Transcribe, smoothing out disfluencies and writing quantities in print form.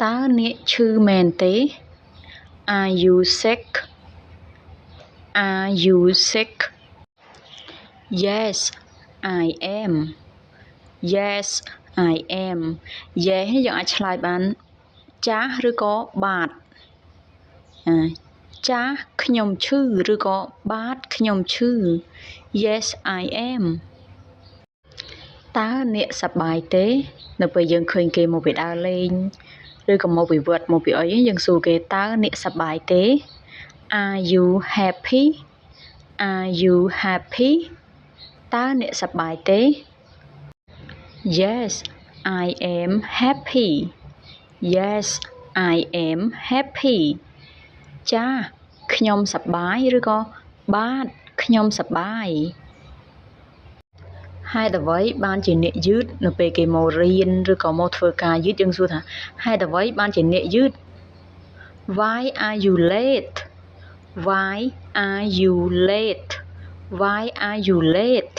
តើអ្នកឈឺមែនទេ Are you sick Are you sick Yes I am Yes I am Yes យើងអាចឆ្លើយបានចាស់ឬក៏បាទចាស់ខ្ញុំឈឺឬក៏បាទខ្ញុំឈឺ Yes I am តើអ្នកសប្បាយទេនៅពេលយើងឃើញគេមកពីដើរលេងឬក៏មកពីវត្តមកពីអីយើងសួរគេតើអ្នកសប្បាយទេ Are you happy Are you happy តើអ្នកសប្បាយទេ Yes I am happy Yes I am happy ចាខ្ញុំសប្បាយឬក៏បាទខ្ញុំសប្បាយហេតុអ្វីបានជាអ្នកយឺតនៅពេលគេមករៀនឬក៏មកធ្វើការយឺតយើងសួរថាហេតុអ្វីបានជាអ្នកយឺត Why are you late Why are you late Why are you late